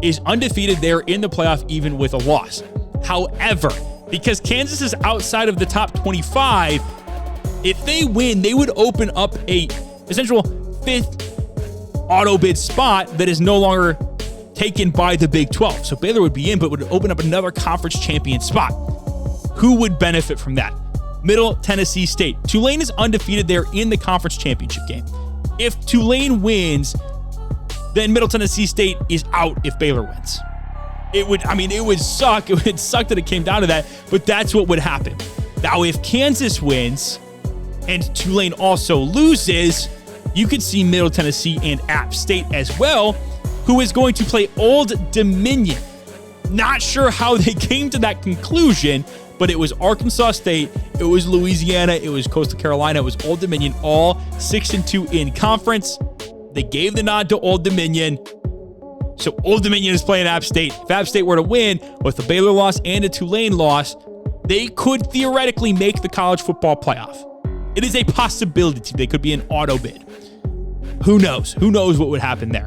is undefeated there in the playoff, even with a loss. However, because Kansas is outside of the top 25, if they win, they would open up a essential 5th auto bid spot that is no longer taken by the Big 12. So Baylor would be in, but would open up another conference champion spot. Who would benefit from that? Middle Tennessee State. Tulane is undefeated there in the conference championship game. If Tulane wins, then Middle Tennessee State is out if Baylor wins. It would suck. It would suck that it came down to that, but that's what would happen. Now, if Kansas wins and Tulane also loses, you could see Middle Tennessee and App State as well, who is going to play Old Dominion. Not sure how they came to that conclusion, but it was Arkansas State, it was Louisiana, it was Coastal Carolina, it was Old Dominion, all 6-2 in conference. They gave the nod to Old Dominion. So Old Dominion is playing App State. If App State were to win with a Baylor loss and a Tulane loss, they could theoretically make the college football playoff. It is a possibility. They could be an auto bid. Who knows? Who knows what would happen there?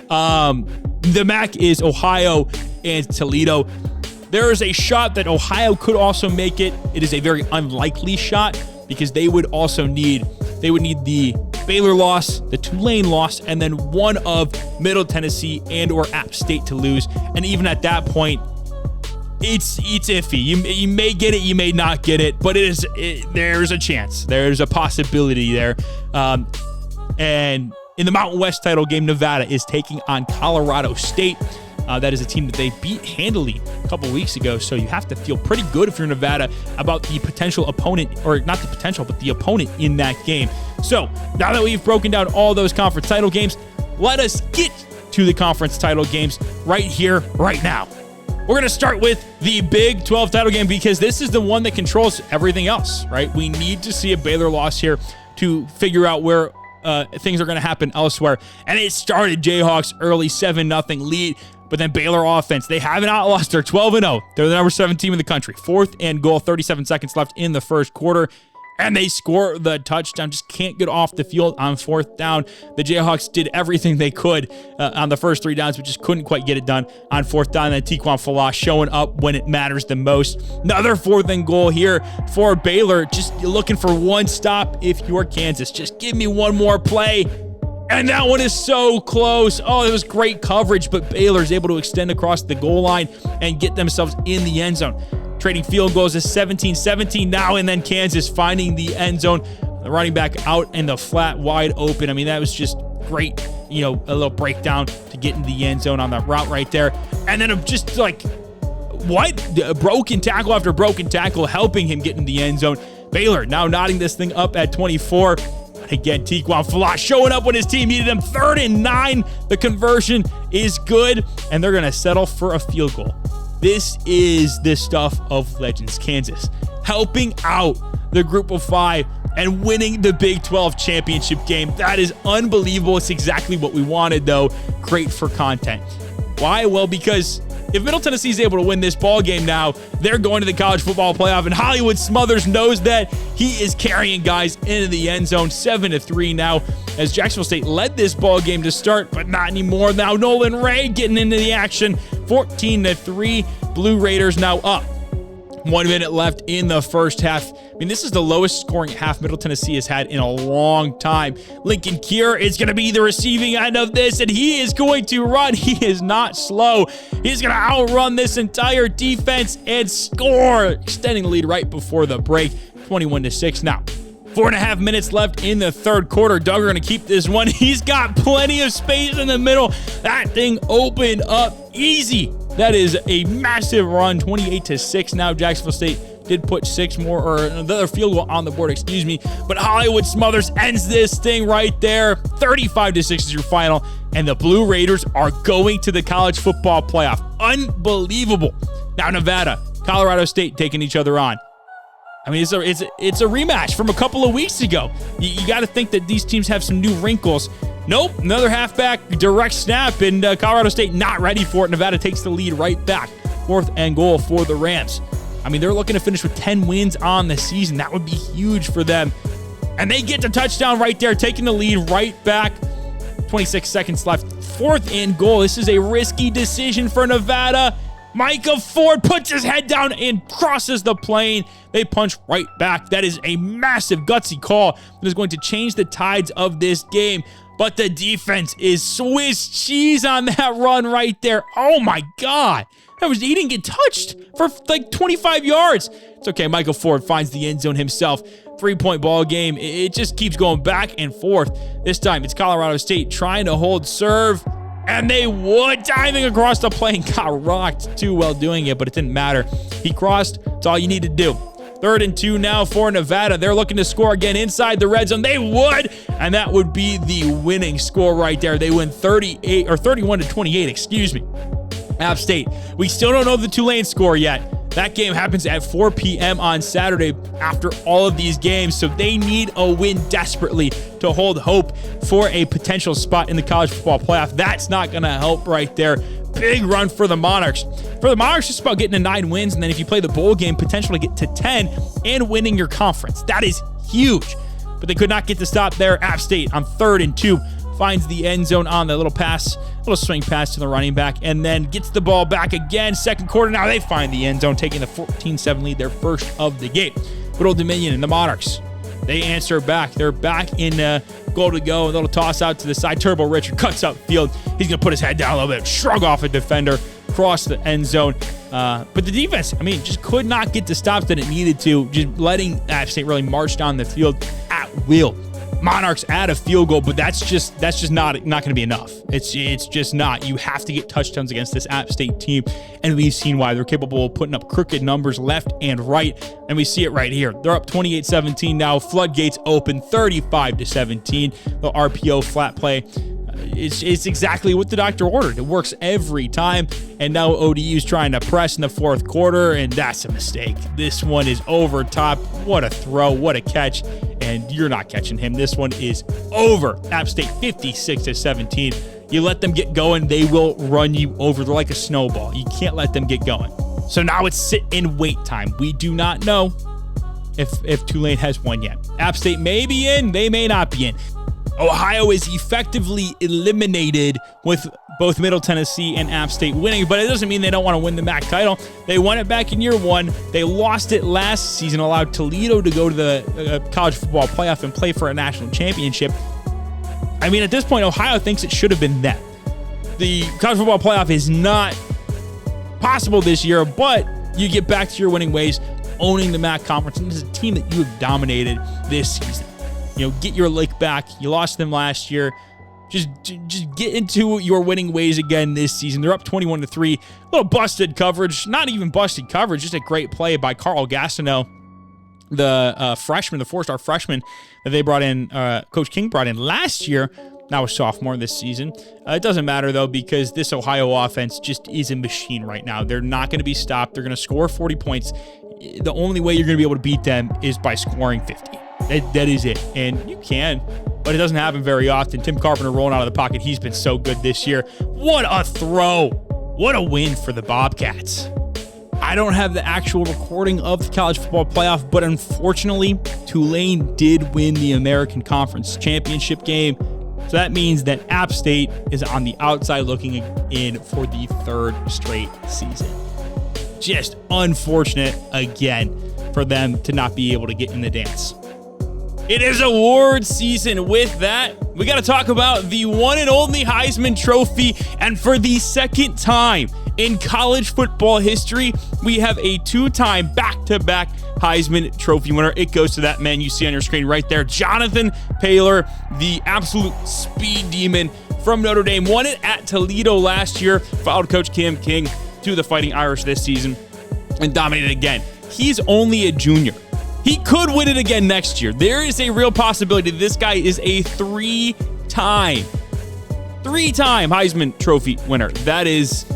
The MAC is Ohio and Toledo. There is a shot that Ohio could also make it. It is a very unlikely shot because they would need the Baylor loss, the Tulane loss, and then one of Middle Tennessee and or App State to lose. And even at that point, it's iffy. You may get it, you may not get it, but there's a chance. There's a possibility there. And in the Mountain West title game, Nevada is taking on Colorado State. That is a team that they beat handily a couple weeks ago, so you have to feel pretty good if you're Nevada about the potential opponent, or not the potential, but the opponent in that game. So now that we've broken down all those conference title games, let us get to the conference title games right here, right now. We're going to start with the Big 12 title game because this is the one that controls everything else, right? We need to see a Baylor loss here to figure out where things are going to happen elsewhere. And it started Jayhawks early 7-0 lead. But then Baylor offense, they haven't outlost. They're 12-0. They're the number 7 team in the country. 4th and goal, 37 seconds left in the first quarter. And they score the touchdown. Just can't get off the field on 4th down. The Jayhawks did everything they could on the first 3 downs, but just couldn't quite get it done on 4th down. And then Tiquan Falah showing up when it matters the most. Another 4th and goal here for Baylor. Just looking for one stop if you're Kansas. Just give me one more play. And that one is so close. Oh, it was great coverage, but Baylor's able to extend across the goal line and get themselves in the end zone. Trading field goals is 17-17 now, and then Kansas finding the end zone. The running back out in the flat, wide open. I mean, that was just great, a little breakdown to get in the end zone on that route right there. And then just like, what? Broken tackle after broken tackle, helping him get in the end zone. Baylor now knotting this thing up at 24. Again, Tiquan Falah showing up when his team needed him. 3rd and 9. The conversion is good, and they're going to settle for a field goal. This is the stuff of Legends Kansas. Helping out the group of 5 and winning the Big 12 championship game. That is unbelievable. It's exactly what we wanted, though. Great for content. Why? Well, because if Middle Tennessee is able to win this ball game now, they're going to the college football playoff, and Hollywood Smothers knows that. He is carrying guys into the end zone, 7-3 now, as Jacksonville State led this ball game to start, but not anymore. Now Nolan Ray getting into the action, 14-3. Blue Raiders now up. 1 minute left in the first half. I mean, this is the lowest scoring half Middle Tennessee has had in a long time. Lincoln Kier is going to be the receiving end of this, and he is going to run. He is not slow. He's going to outrun this entire defense and score, extending the lead right before the break, 21-6. Now, 4.5 minutes left in the third quarter. Duggar going to keep this one. He's got plenty of space in the middle. That thing opened up easy. That is a massive run, 28-6 now. Jacksonville State did put 6 more, or another field goal on the board, excuse me. But Hollywood Smothers ends this thing right there. 35-6 is your final. And the Blue Raiders are going to the college football playoff. Unbelievable. Now Nevada, Colorado State taking each other on. I mean, it's a rematch from a couple of weeks ago. You got to think that these teams have some new wrinkles. Nope, another halfback direct snap, and Colorado State not ready for it. Nevada takes the lead right back. 4th and goal for the Rams. I mean, they're looking to finish with 10 wins on the season. That would be huge for them. And they get the touchdown right there, taking the lead right back. 26 seconds left. 4th and goal. This is a risky decision for Nevada. Micah Ford puts his head down and crosses the plane. They punch right back. That is a massive, gutsy call that is going to change the tides of this game. But the defense is Swiss cheese on that run right there. Oh, my God. He didn't get touched for like 25 yards. It's okay. Michael Ford finds the end zone himself. 3-point ball game. It just keeps going back and forth. This time, it's Colorado State trying to hold serve. And they would, diving across the plane, got rocked too while doing it, but it didn't matter. He crossed. That's all you need to do. 3rd and 2 now for Nevada. They're looking to score again inside the red zone. They would, and that would be the winning score right there. They win 31-28, excuse me. App State. We still don't know the Tulane score yet. That game happens at 4 p.m. on Saturday after all of these games, so they need a win desperately to hold hope for a potential spot in the college football playoff. That's not going to help right there. Big run for the Monarchs. For the Monarchs, it's about getting to 9 wins, and then if you play the bowl game, potentially get to 10 and winning your conference. That is huge, but they could not get the stop there. App State on 3rd and 2. Finds the end zone on the little swing pass to the running back, and then gets the ball back again. Second quarter, now they find the end zone, taking the 14-7 lead, their first of the game. Good old Dominion and the Monarchs. They answer back. They're back in goal to go. A little toss out to the side. Turbo Richard cuts up field. He's going to put his head down a little bit, shrug off a defender, cross the end zone. But the defense, I mean, just could not get the stops that it needed to, just letting App State really march down the field at will. Monarchs add a field goal, but that's just not going to be enough. It's just not. You have to get touchdowns against this App State team, and we've seen why. They're capable of putting up crooked numbers left and right, and we see it right here. They're up 28-17 now. Floodgates open 35-17. The RPO flat play. It's exactly what the doctor ordered. It works every time. And now ODU's trying to press in the 4th quarter, and that's a mistake. This one is over top. What a throw. What a catch. And you're not catching him. This one is over. App State 56-17. You let them get going, they will run you over. They're like a snowball. You can't let them get going. So now it's sit and wait time. We do not know if Tulane has won yet. App State may be in. They may not be in. Ohio is effectively eliminated with both Middle Tennessee and App State winning, but it doesn't mean they don't want to win the MAC title. They won it back in year 1. They lost it last season, allowed Toledo to go to the college football playoff and play for a national championship. I mean, at this point, Ohio thinks it should have been them. The college football playoff is not possible this year, but you get back to your winning ways, owning the MAC conference, and this is a team that you have dominated this season. You know, get your lick back. You lost them last year. Just get into your winning ways again this season. They're up 21-3. A little busted coverage. Not even busted coverage. Just a great play by Carl Gastineau, the freshman, the 4-star freshman that they brought in, Coach King brought in last year. Now a sophomore this season. It doesn't matter, though, because this Ohio offense just is a machine right now. They're not going to be stopped. They're going to score 40 points. The only way you're going to be able to beat them is by scoring 50. That is it. And you can, but it doesn't happen very often. Tim Carpenter rolling out of the pocket. He's been so good this year. What a throw. What a win for the Bobcats. I don't have the actual recording of the college football playoff, but unfortunately, Tulane did win the American Conference Championship game. So that means that App State is on the outside looking in for the 3rd straight season. Just unfortunate again for them to not be able to get in the dance. It is award season. With that, we got to talk about the one and only Heisman Trophy. And for the second time In college football history, we have a 2-time back-to-back Heisman Trophy winner. It goes to that man you see on your screen right there, Jonathan Taylor, the absolute speed demon from Notre Dame. Won it at Toledo last year, followed Coach Cam King to the Fighting Irish this season, and dominated again. He's only a junior. He could win it again next year. There is a real possibility this guy is a three-time Heisman Trophy winner. That is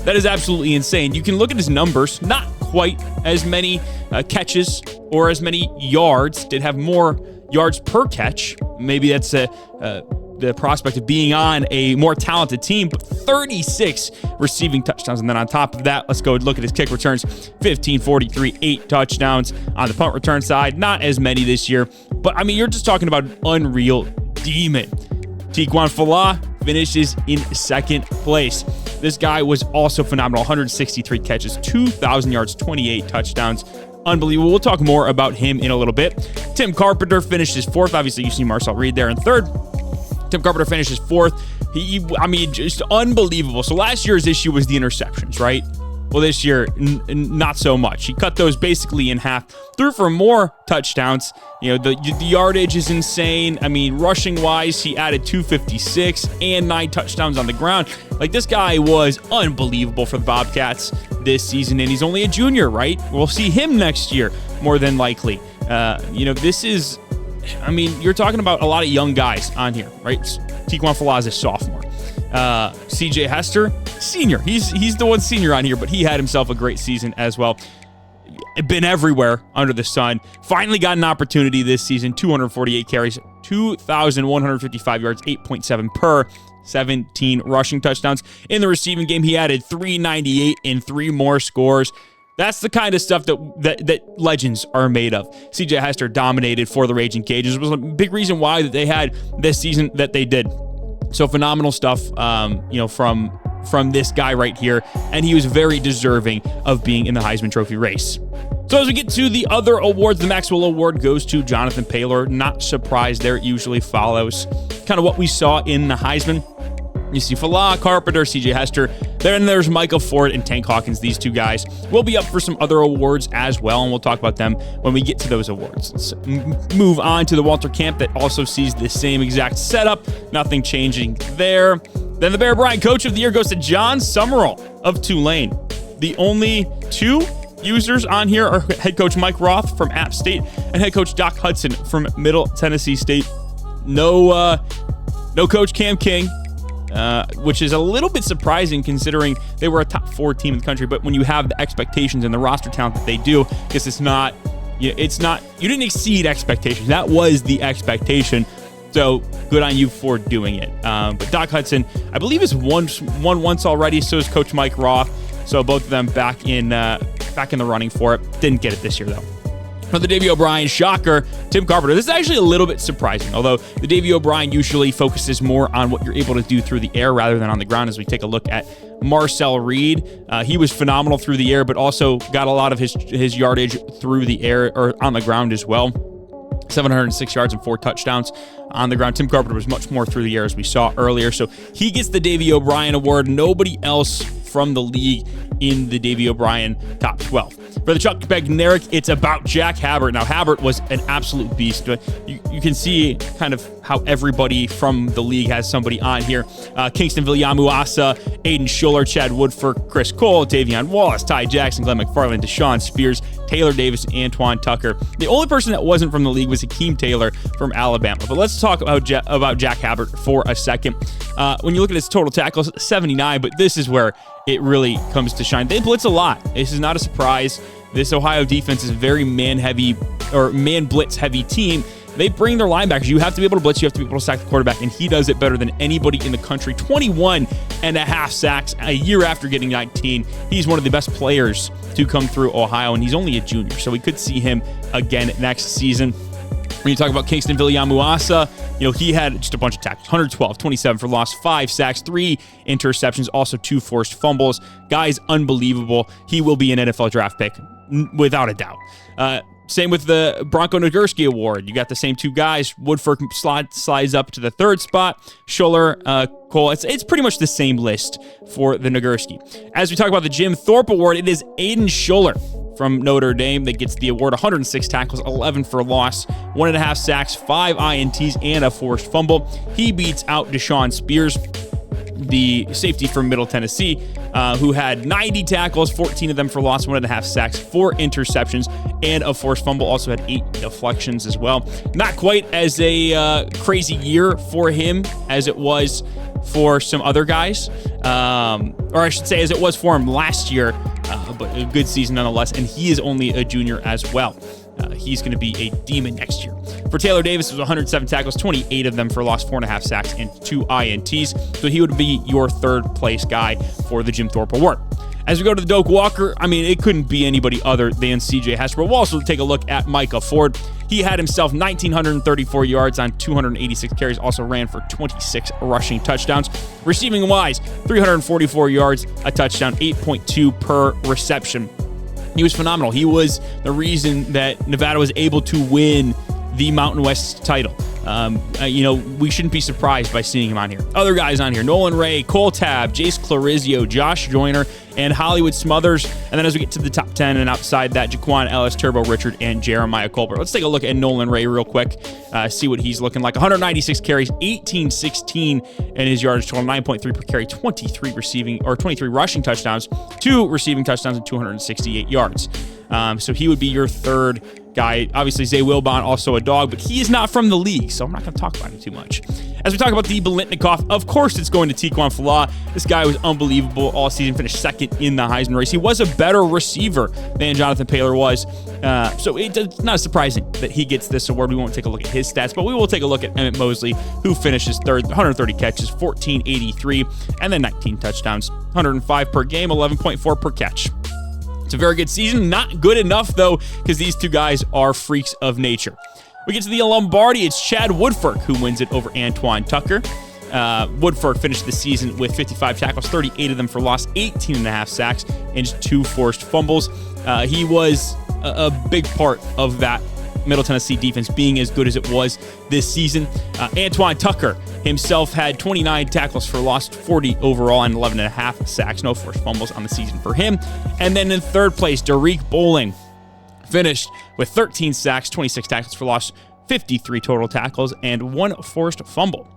absolutely insane. You can look at his numbers, not quite as many catches or as many yards. Did have more yards per catch. Maybe that's the prospect of being on a more talented team, but 36 receiving touchdowns. And then on top of that, let's go look at his kick returns. 15, 43, 8 touchdowns on the punt return side. Not as many this year, but I mean, you're just talking about an unreal demon. Tiquan Falah finishes in second place. This guy was also phenomenal. 163 catches, 2,000 yards, 28 touchdowns. Unbelievable. We'll talk more about him in a little bit. Tim Carpenter finishes fourth. Obviously, you see Marcel Reed there in third. Tim Carpenter finishes fourth. I mean, just unbelievable. So last year's issue was the interceptions, right? Well, this year, not so much. He cut those basically in half. Threw for more touchdowns. You know, the yardage is insane. I mean, rushing-wise, he added 256 and 9 touchdowns on the ground. Like, this guy was unbelievable for the Bobcats this season, and he's only a junior, right? We'll see him next year, more than likely. You know, this is... I mean, you're talking about a lot of young guys on here, right? Tiquan Falah is a sophomore. CJ Hester, senior. He's the one senior on here, but he had himself a great season as well. Been everywhere under the sun. Finally got an opportunity this season. 248 carries, 2,155 yards, 8.7 per, 17 rushing touchdowns. In the receiving game, he added 398 and 3 more scores. That's the kind of stuff that legends are made of. CJ Hester dominated for the Raging Cajuns. It was a big reason why that they had this season that they did. So phenomenal stuff, you know, from this guy right here, and he was very deserving of being in the Heisman Trophy race. So as we get to the other awards, the Maxwell Award goes to Jonathan Taylor. Not surprised there. It usually follows kind of what we saw in the Heisman. You see Falah, Carpenter, CJ Hester. Then there's Michael Ford and Tank Hawkins. These two guys will be up for some other awards as well, and we'll talk about them when we get to those awards. Let's move on to the Walter Camp that also sees the same exact setup. Nothing changing there. Then the Bear Bryant Coach of the Year goes to John Summerall of Tulane. The only two users on here are head coach Mike Roth from App State and head coach Doc Hudson from Middle Tennessee State. No coach Cam King. Which is a little bit surprising considering they were a top 4 team in the country. But when you have the expectations and the roster talent that they do, because you didn't exceed expectations. That was the expectation. So good on you for doing it. But Doc Hudson, I believe, has won once already. So is Coach Mike Roth. So both of them back in the running for it. Didn't get it this year though. For the Davey O'Brien shocker, Tim Carpenter. This is actually a little bit surprising, although the Davey O'Brien usually focuses more on what you're able to do through the air rather than on the ground. As we take a look at Marcel Reed, he was phenomenal through the air, but also got a lot of his yardage through the air or on the ground as well. 706 yards and 4 touchdowns on the ground. Tim Carpenter was much more through the air, as we saw earlier. So he gets the Davey O'Brien Award. Nobody else from the league in the Davey O'Brien top 12. For the Chuck Bednarik, it's about Jack Habbert. Now, Habbert was an absolute beast. You can see kind of how everybody from the league has somebody on here. Kingston Villiamu-Asa, Aiden Schuller, Chad Woodford, Chris Cole, Davion Wallace, Ty Jackson, Glenn McFarland, Deshaun Spears, Taylor Davis, Antoine Tucker. The only person that wasn't from the league was Hakeem Taylor from Alabama. But let's talk about Jack Habbert for a second. When you look at his total tackles, 79, but this is where it really comes to shine. They blitz a lot. This is not a surprise. This Ohio defense is a very man-blitz-heavy team. They bring their linebackers. You have to be able to blitz. You have to be able to sack the quarterback, and he does it better than anybody in the country. 21 and a half sacks a year after getting 19. He's one of the best players to come through Ohio, and he's only a junior, so we could see him again next season. When you talk about Kingston Villiamu-Asa, he had just a bunch of tackles. 112, 27 for loss, 5 sacks, 3 interceptions, also 2 forced fumbles. Guy's unbelievable. He will be an NFL draft pick, without a doubt. Same with the Bronco Nagurski Award. You got the same two guys. Woodford slides up to the third spot. Schuller, Cole. It's pretty much the same list for the Nagurski. As we talk about the Jim Thorpe Award, it is Aiden Schuller from Notre Dame that gets the award. 106 tackles, 11 for loss, 1.5 sacks, 5 INTs, and a forced fumble. He beats out Deshaun Spears, the safety from Middle Tennessee, who had 90 tackles, 14 of them for loss, 1.5 sacks, 4 interceptions, and a forced fumble. Also had 8 deflections as well. Not quite as a crazy year for him as it was for some other guys, or I should say as it was for him last year, but a good season nonetheless, and he is only a junior as well. He's going to be a demon next year. For Taylor Davis, it was 107 tackles, 28 of them for loss, 4.5 sacks, and 2 INTs. So he would be your third place guy for the Jim Thorpe Award. As we go to the Doak Walker, I mean, it couldn't be anybody other than CJ Hesper. We'll also take a look at Micah Ford. He had himself 1,934 yards on 286 carries, also ran for 26 rushing touchdowns. Receiving wise, 344 yards, a touchdown, 8.2 per reception. He was phenomenal. He was the reason that Nevada was able to win the Mountain West title. We shouldn't be surprised by seeing him on here. Other guys on here: Nolan Ray, Cole Tabb, Jace Clarizio, Josh Joyner, and Hollywood Smothers. And then as we get to the top 10 and outside that, Jaquan Ellis, Turbo Richard, and Jeremiah Colbert. Let's take a look at Nolan Ray real quick, see what he's looking like. 196 carries, 18-16 in his yardage total, 9.3 per carry, 23 rushing touchdowns, 2 receiving touchdowns, and 268 yards. So he would be your third guy. Obviously, Zay Wilbon, also a dog, but he is not from the league, so I'm not going to talk about him too much. As we talk about the Biletnikoff, of course it's going to Tiquan Falah. This guy was unbelievable all season, finished second in the Heisman race. He was a better receiver than Jonathan Paylor was, so it's not surprising that he gets this award. We won't take a look at his stats, but we will take a look at Emmett Mosley, who finishes third, 130 catches, 1483, and then 19 touchdowns, 105 per game, 11.4 per catch. It's a very good season. Not good enough, though, because these two guys are freaks of nature. We get to the Lombardi. It's Chad Woodford who wins it over Antoine Tucker. Woodford finished the season with 55 tackles, 38 of them for loss, 18.5 sacks, and just 2 forced fumbles. He was a big part of that Middle Tennessee defense being as good as it was this season. Antoine Tucker himself had 29 tackles for loss, 40 overall, and 11.5 sacks. No forced fumbles on the season for him. And then in third place, Derek Bowling finished with 13 sacks, 26 tackles for loss, 53 total tackles, and 1 forced fumble.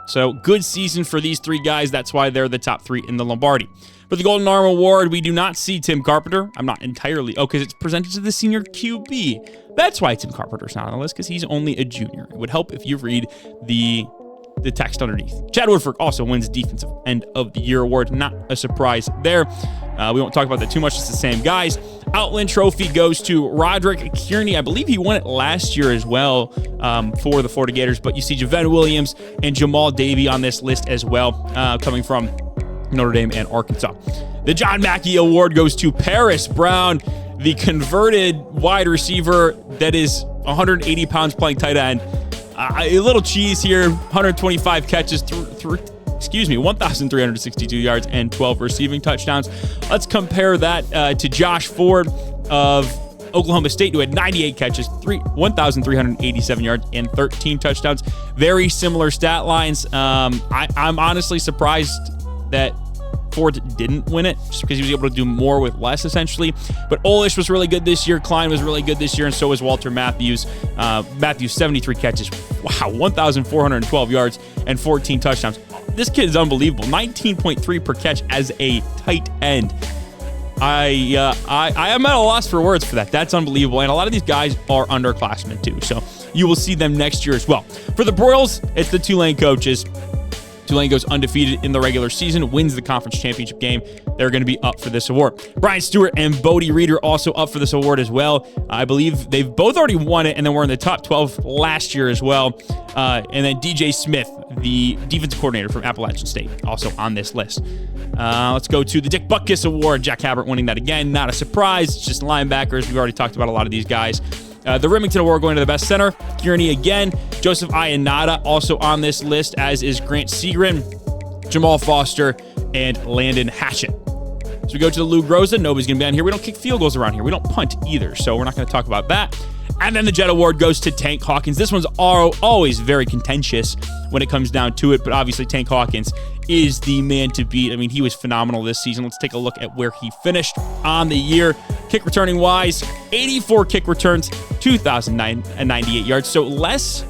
So good season for these 3 guys. That's why they're the top 3 in the Lombardi. For the Golden Arm Award, we do not see Tim Carpenter. I'm not entirely... because it's presented to the senior QB. That's why Tim Carpenter's not on the list, because he's only a junior. It would help if you read the text underneath. Chad Woodford also wins Defensive End of the Year Award. Not a surprise there. We won't talk about that too much. It's the same guys. Outland Trophy goes to Roderick Kearney. I believe he won it last year as well for the Florida Gators, but you see Javen Williams and Jamal Davey on this list as well, coming from Notre Dame and Arkansas. The John Mackey Award goes to Paris Brown, the converted wide receiver that is 180 pounds playing tight end. A little cheese here, 125 catches, 1,362 yards and 12 receiving touchdowns. Let's compare that to Josh Ford of Oklahoma State, who had 98 catches, 1,387 yards, and 13 touchdowns. Very similar stat lines. I'm honestly surprised that Ford didn't win it, just because he was able to do more with less, essentially. But Olish was really good this year. Klein was really good this year, and so was Walter Matthews. Matthews, 73 catches. Wow, 1,412 yards and 14 touchdowns. This kid is unbelievable. 19.3 per catch as a tight end. I am at a loss for words for that. That's unbelievable. And a lot of these guys are underclassmen, too. So you will see them next year as well. For the Broyles, it's the Tulane coaches. Tulane goes undefeated in the regular season, wins the conference championship game. They're going to be up for this award. Brian Stewart and Bodie Reeder also up for this award as well. I believe they've both already won it, and then were in the top 12 last year as well. And then DJ Smith, the defensive coordinator from Appalachian State, also on this list. Let's go to the Dick Butkus Award. Jack Habbert winning that again. Not a surprise. It's just linebackers. We've already talked about a lot of these guys. The Remington Award going to the best center. Kearney again. Joseph Ionata also on this list, as is Grant Segrin, Jamal Foster, and Landon Hatchett. So we go to the Lou Groza. Nobody's going to be on here. We don't kick field goals around here. We don't punt either, so we're not going to talk about that. And then the Jet Award goes to Tank Hawkins. This one's always very contentious when it comes down to it, but obviously Tank Hawkins is the man to beat. I mean, he was phenomenal this season. Let's take a look at where he finished on the year. Kick returning wise, 84 kick returns, 2,098 yards. So less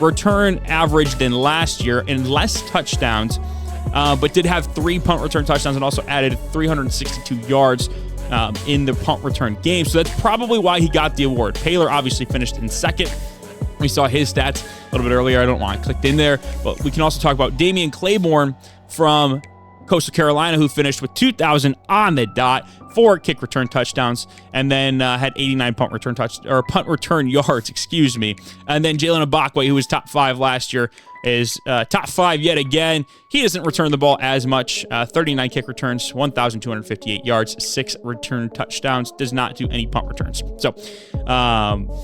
return average than last year and less touchdowns, but did have 3 punt return touchdowns and also added 362 yards in the punt return game. So that's probably why he got the award. Paylor obviously finished in second. We saw his stats a little bit earlier. I don't want to click in there, but we can also talk about Damian Claiborne from Coastal Carolina, who finished with 2,000 on the dot, 4 kick return touchdowns, and then had 89 punt return yards, excuse me. And then Jalen Ibakwe, who was top 5 last year, is top 5 yet again. He doesn't return the ball as much. 39 kick returns, 1,258 yards, 6 return touchdowns. Does not do any punt returns. So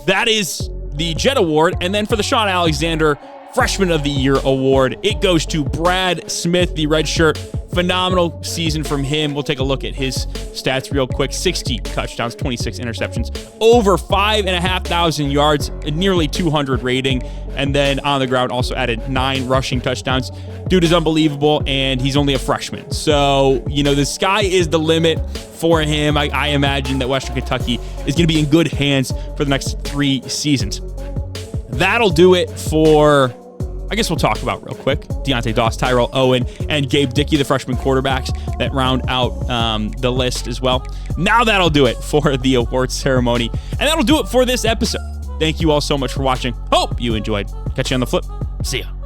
that is the Jet Award. And then for the Sean Alexander Freshman of the Year Award, it goes to Brad Smith, the redshirt. Phenomenal season from him. We'll take a look at his stats real quick. 60 touchdowns, 26 interceptions, over 5,500 yards, nearly 200 rating, and then on the ground also added 9 rushing touchdowns. Dude is unbelievable, and he's only a freshman. So, the sky is the limit for him. I imagine that Western Kentucky is going to be in good hands for the next 3 seasons. That'll do it for, I guess we'll talk about real quick, Deontay Doss, Tyrell Owen, and Gabe Dickey, the freshman quarterbacks that round out the list as well. Now that'll do it for the awards ceremony, and that'll do it for this episode. Thank you all so much for watching. Hope you enjoyed. Catch you on the flip. See ya.